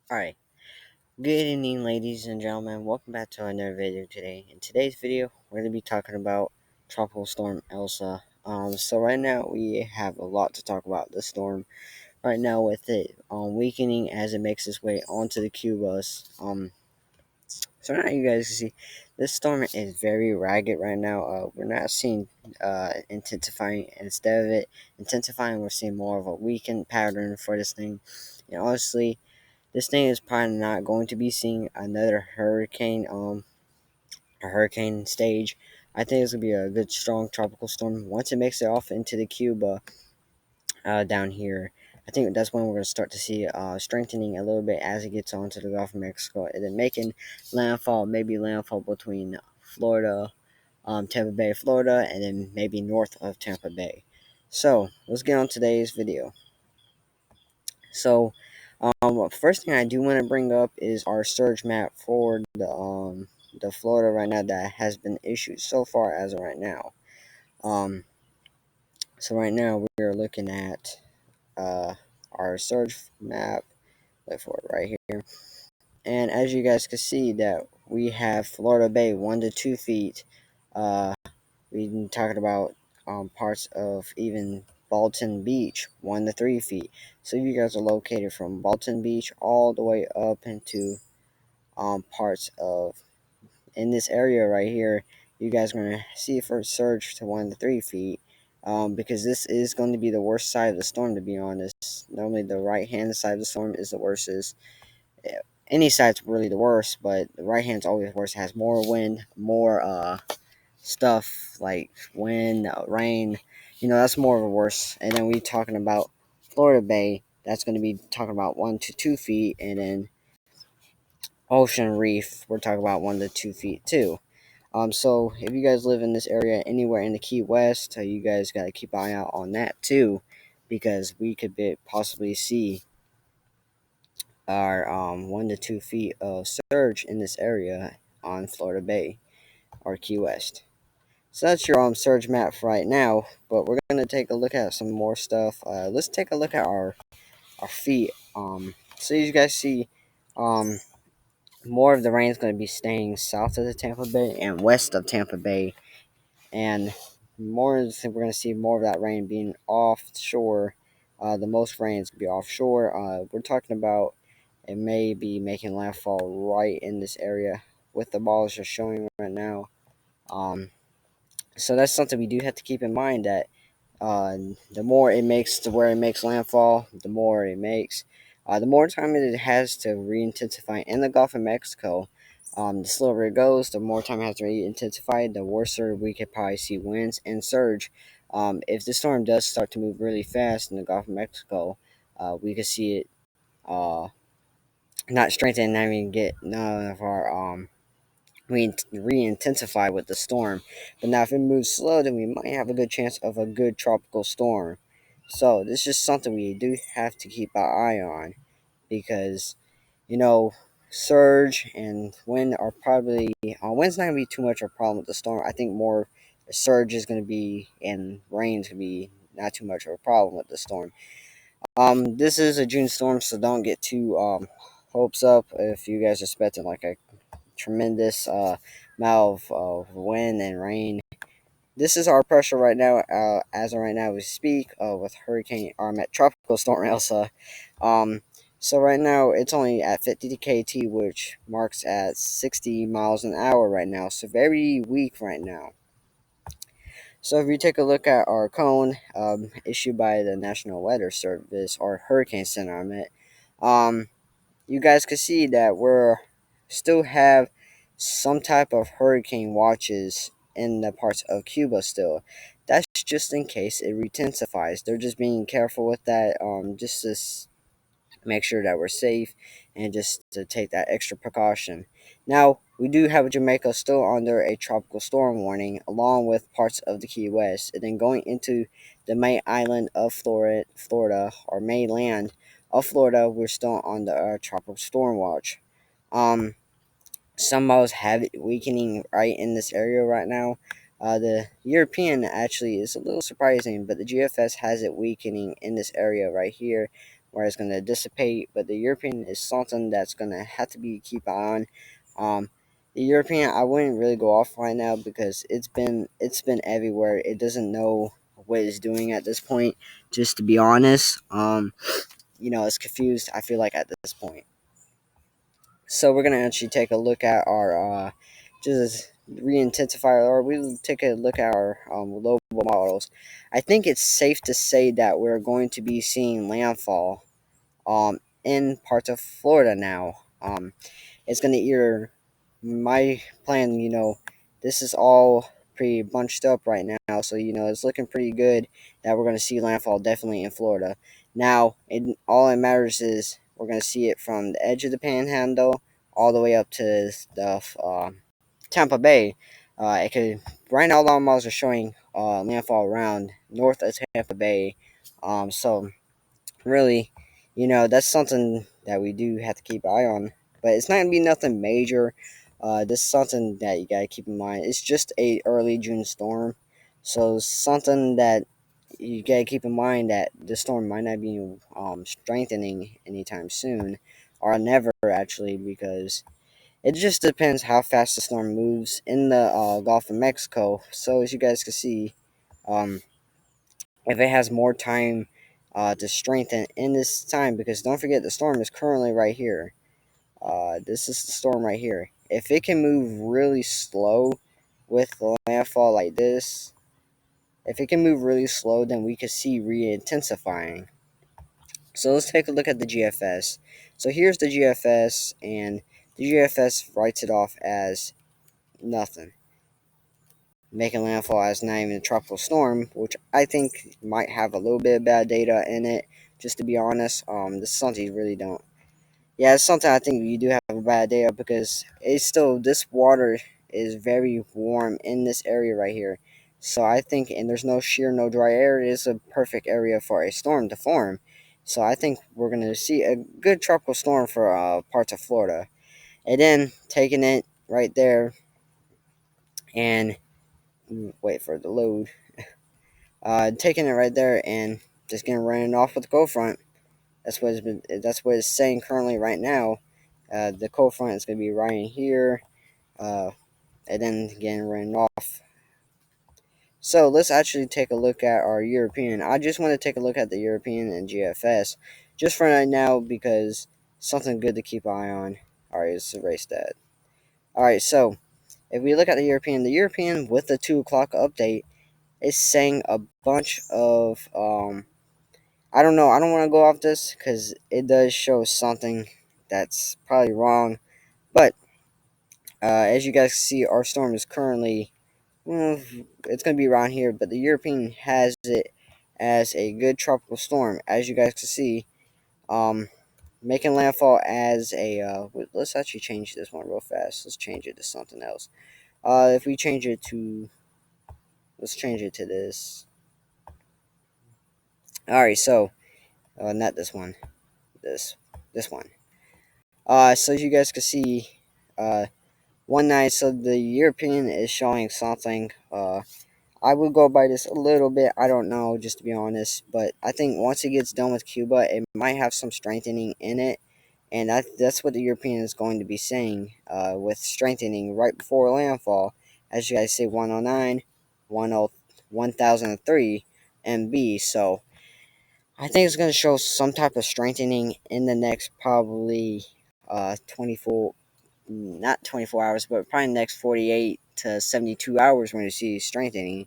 Alright, good evening, ladies and gentlemen. Welcome back to another video today. In today's video, we're going to be talking about Tropical Storm Elsa. So right now, we have a lot to talk about the storm. Right now, with it weakening as it makes its way onto the Cubas. So now you guys can see, this storm is very ragged right now. We're not seeing intensifying. Instead of it intensifying, we're seeing more of a weakened pattern for this thing. And honestly, this thing is probably not going to be seeing another a hurricane stage. I think it's gonna be a good, strong tropical storm. Once it makes it off into the Cuba down here, I think that's when we're gonna start to see strengthening a little bit as it gets onto the Gulf of Mexico, and then making landfall, maybe landfall between Florida, Tampa Bay, Florida, and then maybe north of Tampa Bay. So let's get on today's video. So, first thing I do want to bring up is our surge map for the Florida right now that has been issued so far as of right now. Um, so right now we are looking at our surge map. Look for it right here, and as you guys can see that we have Florida Bay 1 to 2 feet. Uh, We've been talking about parts of even Balton Beach, 1 to 3 feet. So you guys are located from Balton Beach all the way up into parts of in this area right here. You guys are gonna see a first surge to 1 to 3 feet. Because this is going to be the worst side of the storm, to be honest. Normally, the right hand side of the storm is the worst. Any side's really the worst, but the right hand's always worse. It has more wind, more stuff like wind, rain. That's more of a worse. And then we talking about Florida Bay. That's going to be talking about 1 to 2 feet, and then Ocean Reef. We're talking about 1 to 2 feet too. So if you guys live in this area anywhere in the Key West, you guys got to keep an eye out on that too, because we could possibly see our 1 to 2 feet of surge in this area on Florida Bay or Key West. So that's your surge map for right now, but we're gonna take a look at some more stuff. Let's take a look at our feet. So you guys see, um, more of the rain is gonna be staying south of the Tampa Bay and west of Tampa Bay, and we're gonna see more of that rain being offshore. The most rain is gonna be offshore. We're talking about it may be making landfall right in this area with the balls just showing right now. So that's something we do have to keep in mind, that the more it makes to where it makes landfall, the more it makes, the more time it has to re-intensify in the Gulf of Mexico. The slower it goes, the more time it has to re-intensify, the worse we could probably see winds and surge. If the storm does start to move really fast in the Gulf of Mexico, we could see it not strengthen and even get none of our re-intensify with the storm. But now if it moves slow, then we might have a good chance of a good tropical storm. So this is something we do have to keep our eye on, because you know surge and wind are probably wind's not gonna be too much of a problem with the storm. I think more surge is gonna be, and rain's gonna be not too much of a problem with the storm. This is a June storm, so don't get too hopes up if you guys are expecting like a tremendous amount of wind and rain. This is our pressure right now, as of right now we speak, with Hurricane Armet Tropical Storm Elsa. Um, so right now it's only at 50 kT, which marks at 60 miles an hour right now. So very weak right now. So if you take a look at our cone, issued by the National Weather Service, or Hurricane Center, um, you guys can see that we're still have some type of hurricane watches in the parts of Cuba still. That's just in case it intensifies. They're just being careful with that, just to make sure that we're safe, and just to take that extra precaution. Now, we do have Jamaica still under a tropical storm warning, along with parts of the Key West, and then going into the main island of Florida, or mainland of Florida, we're still on the tropical storm watch. Um, some models have it weakening right in this area right now. The European actually is a little surprising, but the GFS has it weakening in this area right here. where it's going to dissipate. But the European is something that's going to have to be keep eye on. The European, I wouldn't really go off right now because it's been everywhere. It doesn't know what it's doing at this point. Just to be honest, it's confused. I feel like at this point. So we're gonna actually take a look at our just re-intensify, or we'll take a look at our low models. I think it's safe to say that we're going to be seeing landfall in parts of Florida now. It's gonna either my plan, this is all pretty bunched up right now, so it's looking pretty good that we're gonna see landfall definitely in Florida. Now, all it matters is we're gonna see it from the edge of the Panhandle all the way up to the Tampa Bay. It could right now. A lot of models are showing landfall around north of Tampa Bay. So really, that's something that we do have to keep an eye on. But it's not gonna be nothing major. This is something that you gotta keep in mind. It's just a early June storm, so something that you gotta keep in mind that the storm might not be strengthening anytime soon, or never actually, because it just depends how fast the storm moves in the Gulf of Mexico. So as you guys can see, um, if it has more time to strengthen in this time, because don't forget the storm is currently right here. This is the storm right here. If it can move really slow with the landfall like this, if it can move really slow, then we could see re-intensifying. So let's take a look at the GFS. So here's the GFS, and the GFS writes it off as nothing, making landfall as not even a tropical storm, which I think might have a little bit of bad data in it. Just to be honest, this is something you really don't. Yeah, it's something I think you do have a bad data, because it's still, this water is very warm in this area right here. So I think, and there's no shear, no dry air. It is a perfect area for a storm to form. So I think we're gonna see a good tropical storm for parts of Florida, and then taking it right there and wait for the load. Taking it right there and just getting running off with the cold front. That's what it's saying currently right now. The cold front is going to be right in here, uh, and then getting running off. So let's actually take a look at our European. I just want to take a look at the European and GFS just for right now, because something good to keep an eye on. All right, let's erase that. All right, so if we look at the European with the 2 o'clock update is saying a bunch of I don't know. I don't want to go off this because it does show something that's probably wrong. But as you guys see, our storm is currently, well, it's going to be around here. But the European has it as a good tropical storm, as you guys can see, um, making landfall as a. Let's actually change this one real fast. Let's change it to something else. If we change it to, let's change it to this. All right, so not this one. This one. So as you guys can see, uh, one night. So the European is showing something. I would go by this a little bit. I don't know, just to be honest. But I think once it gets done with Cuba, it might have some strengthening in it, and that's what the European is going to be saying. With strengthening right before landfall, as you guys say, 109, 1003 MB. So I think it's going to show some type of strengthening in the next probably 24, not 24 hours, but probably the next 48 to 72 hours when you see strengthening.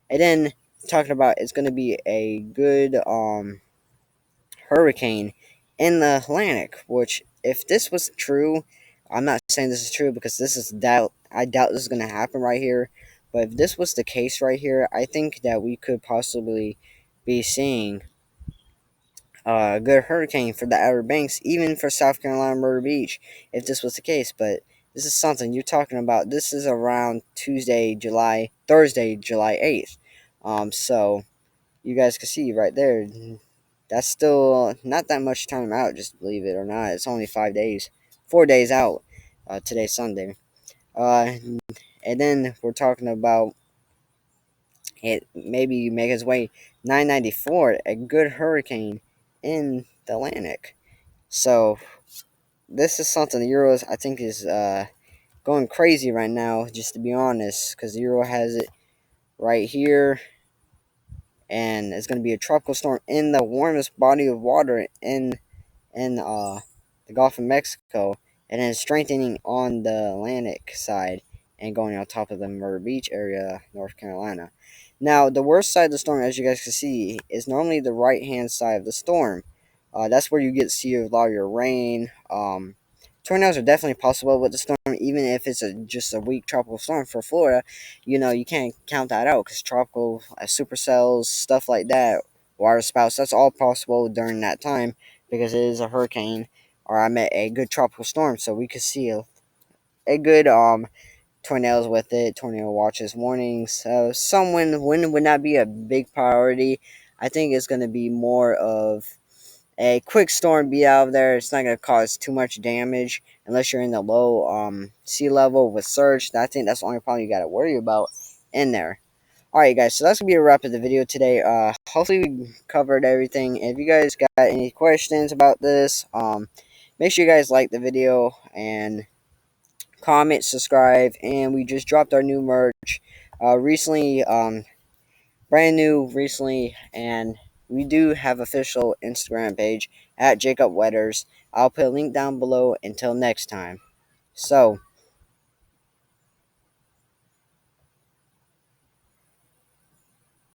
And then talking about, it's going to be a good hurricane in the Atlantic, which if this was true, I'm not saying this is true because this is doubt. I doubt this is going to happen right here. But if this was the case right here, I think that we could possibly be seeing a good hurricane for the Outer Banks, even for South Carolina Myrtle Beach, if this was the case. But this is something you're talking about. This is around Thursday, July 8th. So you guys can see right there, that's still not that much time out, just believe it or not. It's only 5 days, 4 days out. Today's Sunday. Uh, and then we're talking about it maybe make its way 994, a good hurricane in the Atlantic. So this is something the Euro I think is going crazy right now. Just to be honest, because the Euro has it right here, and it's going to be a tropical storm in the warmest body of water in the Gulf of Mexico, and then strengthening on the Atlantic side and going on top of the Myrtle Beach area, North Carolina. Now, the worst side of the storm, as you guys can see, is normally the right hand side of the storm. That's where you get to see a lot of your rain. Tornadoes are definitely possible with the storm, even if it's just a weak tropical storm for Florida. You know, you can't count that out because tropical supercells, stuff like that, water spouts, that's all possible during that time because it is a hurricane, or I meant a good tropical storm, so we could see a good tornadoes with it, tornado watches, warnings. So some wind would not be a big priority. I think it's going to be more of a quick storm be out of there. It's not going to cause too much damage unless you're in the low sea level with surge. I think that's the only problem you got to worry about in there. Alright guys, so that's going to be a wrap of the video today. Hopefully we covered everything. If you guys got any questions about this, make sure you guys like the video and comment, subscribe, and we just dropped our new merch recently, brand new recently, and we do have official Instagram page at Jacob Wetters. I'll put a link down below. Until next time. So,